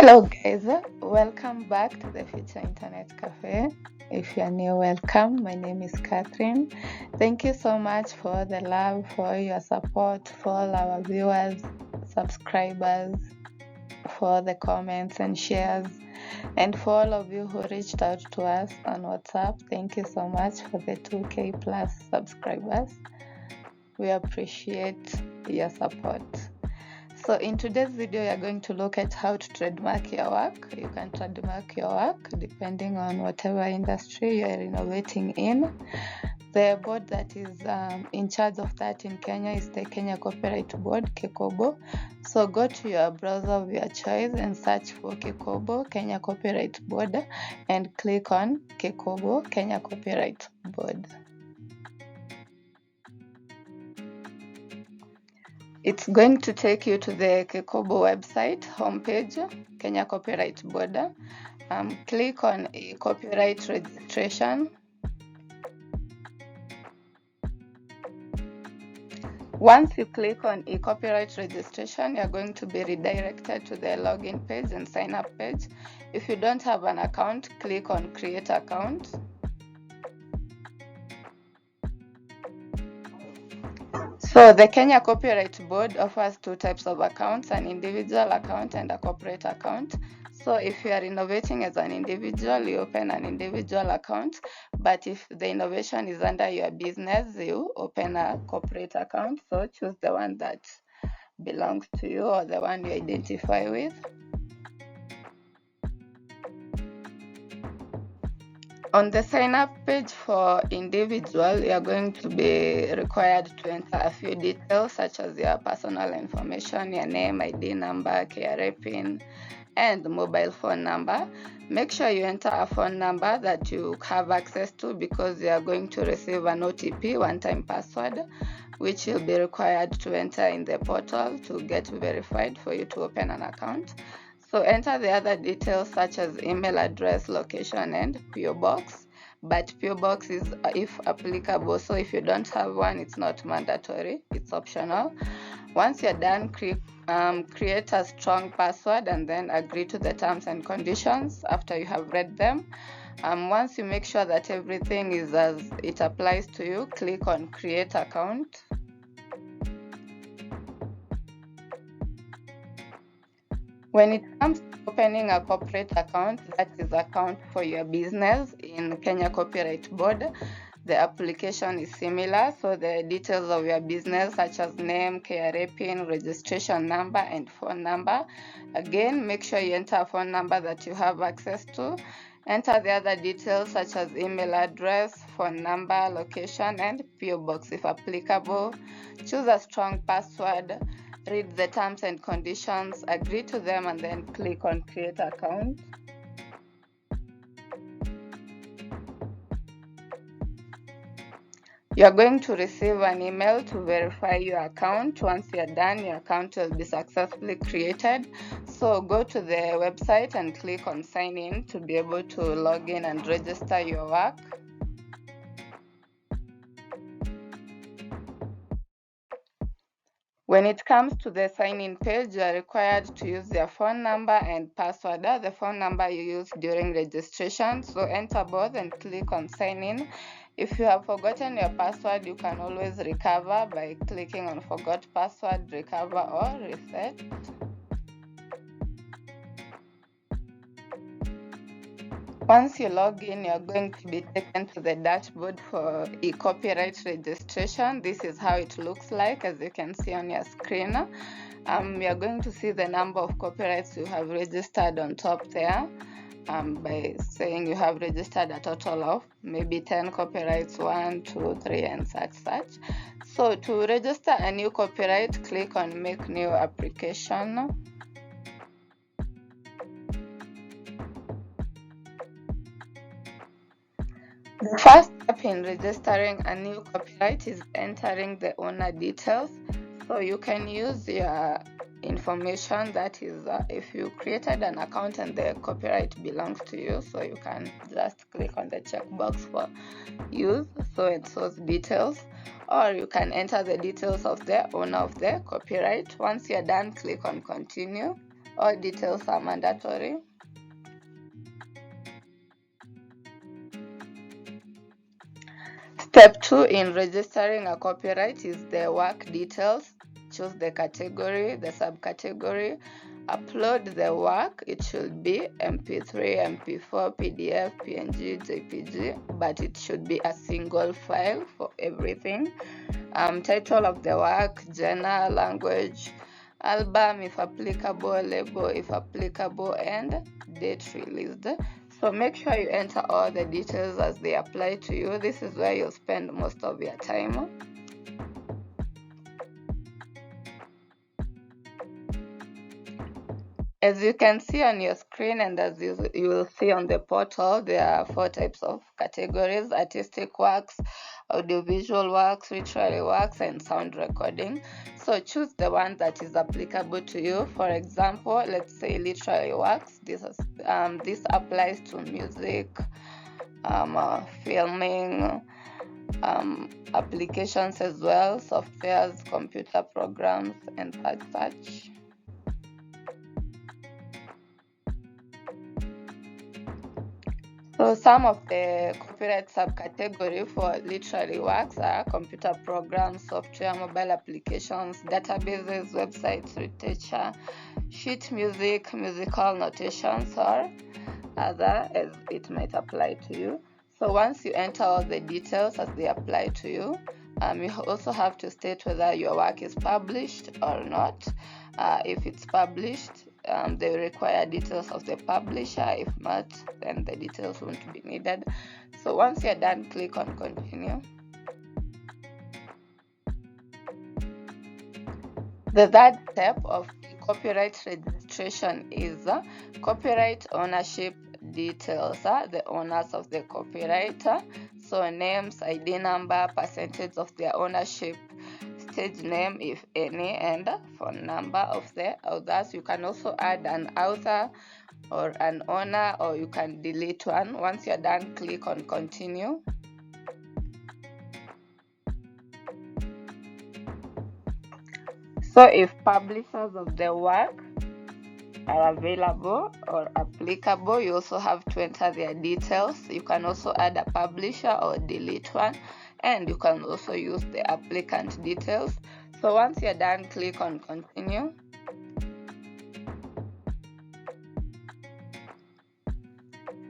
Hello guys, welcome back to the Future Internet Cafe. If you're new, welcome. My name is Catherine. Thank you so much for the love, for your support, for all our viewers, subscribers, for the comments and shares, and for all of you who reached out to us on WhatsApp. Thank you so much for the 2K plus subscribers. We appreciate your support. So in today's video, you're going to look at how to trademark your work. You can trademark your work depending on whatever industry you're innovating in. The board that is in charge of that in Kenya is the Kenya Copyright Board, KECOBO. So go to your browser of your choice and search for KECOBO, Kenya Copyright Board, and click on KECOBO, Kenya Copyright Board. It's going to take you to the KECOBO website homepage, Kenya Copyright Board. Click on copyright registration. Once you click on copyright registration, you're going to be redirected to the login page and sign up page. If you don't have an account, click on create account. So the Kenya Copyright Board offers two types of accounts, an individual account and a corporate account. So if you are innovating as an individual, you open an individual account. But if the innovation is under your business, you open a corporate account. So choose the one that belongs to you or the one you identify with. On the sign up page for individual, you are going to be required to enter a few details such as your personal information, your name, ID number, KRA PIN, and mobile phone number. Make sure you enter a phone number that you have access to because you are going to receive an OTP, one-time password, which you'll be required to enter in the portal to get verified for you to open an account. So enter the other details such as email address, location, and PO box. But PO box is if applicable. So if you don't have one, it's not mandatory, it's optional. Once you're done, create a strong password and then agree to the terms and conditions after you have read them. Once you make sure that everything is as it applies to you, click on create account. When it comes to opening a corporate account, that is account for your business in Kenya Copyright Board, the application is similar. So the details of your business such as name, KRA PIN, registration number, and phone number. Again, make sure you enter a phone number that you have access to. Enter the other details such as email address, phone number, location, and PO box if applicable. Choose a strong password. Read the terms and conditions, agree to them, and then click on create account. You're going to receive an email to verify your account. Once you're done, your account will be successfully created. So go to the website and click on sign in to be able to log in and register your work. When it comes to the sign-in page, you are required to use your phone number and password, the phone number you used during registration. So enter both and click on sign in. If you have forgotten your password, you can always recover by clicking on forgot password, recover, or reset. Once you log in, you're going to be taken to the dashboard for copyright registration. This is how it looks like, as you can see on your screen. You're going to see the number of copyrights you have registered on top there. By saying you have registered a total of maybe 10 copyrights, 1, 2, 3, and such. So to register a new copyright, click on make new application. The first step in registering a new copyright is entering the owner details. So you can use your information, that is if you created an account and the copyright belongs to you, so you can just click on the checkbox for use so and so's details, or you can enter the details of the owner of the copyright. Once you're done, click on continue. All details are mandatory. Step 2 in registering a copyright is the work details. Choose the category, the subcategory, upload the work. It should be MP3, MP4, PDF, PNG, JPG, but it should be a single file for everything. Title of the work, genre, language, album if applicable, label if applicable, and date released. So make sure you enter all the details as they apply to you. This is where you'll spend most of your time. As you can see on your screen and as you will see on the portal, there are 4 types of categories: artistic works, audiovisual works, literary works, and sound recording. So choose the one that is applicable to you. For example, let's say literary works. This applies to music, filming, applications as well, softwares, computer programs, and such. So some of the copyright subcategory for literary works are computer programs, software, mobile applications, databases, websites, literature, sheet music, musical notations, or other as it might apply to you. So once you enter all the details as they apply to you, you also have to state whether your work is published or not. If it's published, they require details of the publisher. If not, then the details won't be needed. So once you're done, click on continue. The third step of copyright registration is copyright ownership details, the owners of the copyright. So names, ID number, percentage of their ownership, stage name if any, and phone number of the authors. You can also add an author or an owner, or you can delete one. Once you're done, click on continue. So if publishers of the work are available or applicable, you also have to enter their details. You can also add a publisher or delete one, and you can also use the applicant details. So once you're done, click on continue.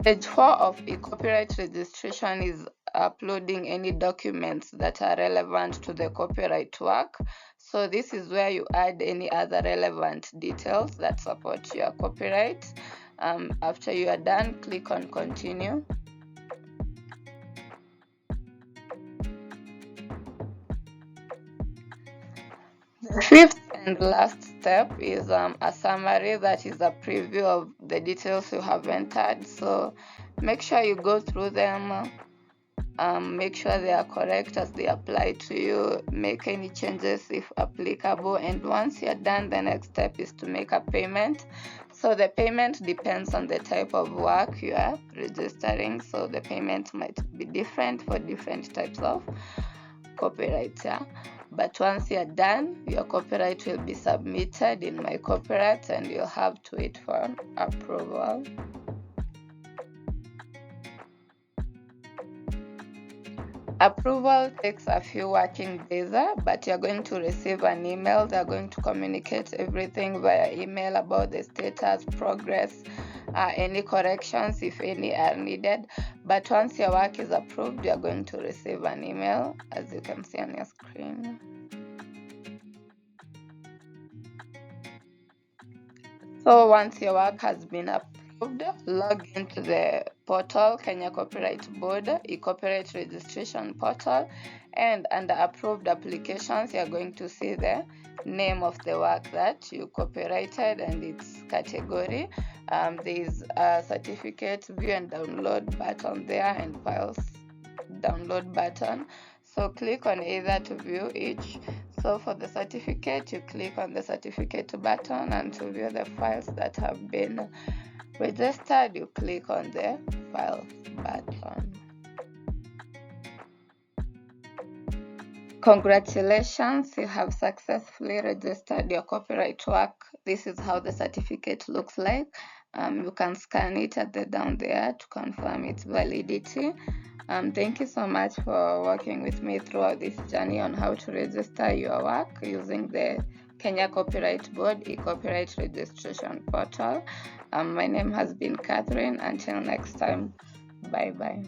Stage 4 of a copyright registration is uploading any documents that are relevant to the copyright work. So this is where you add any other relevant details that support your copyright. After you are done, click on continue. The fifth and last step is a summary, that is a preview of the details you have entered. So make sure you go through them, make sure they are correct as they apply to you, make any changes if applicable, and once you're done, the next step is to make a payment. So the payment depends on the type of work you are registering, so the payment might be different for different types of copyrights. But once you're done, your copyright will be submitted in My Copyright, and you'll have to wait for approval. Approval takes a few working days, but you're going to receive an email. They're going to communicate everything via email about the status, progress, any corrections if any are needed. But once your work is approved, you're going to receive an email, as you can see on your screen. So once your work has been approved, log into the portal, Kenya Copyright Board, e-copyright registration portal, and under approved applications, you're going to see the name of the work that you copyrighted and its category. There's a certificate view and download button there, and files download button. So click on either to view each. So for the certificate, you click on the certificate button, and to view the files that have been registered, you click on the files button. Congratulations, you have successfully registered your copyright work. This is how the certificate looks like. You can scan it down there to confirm its validity. Thank you so much for working with me throughout this journey on how to register your work using the Kenya Copyright Board e-copyright registration portal. My name has been Catherine. Until next time, bye-bye.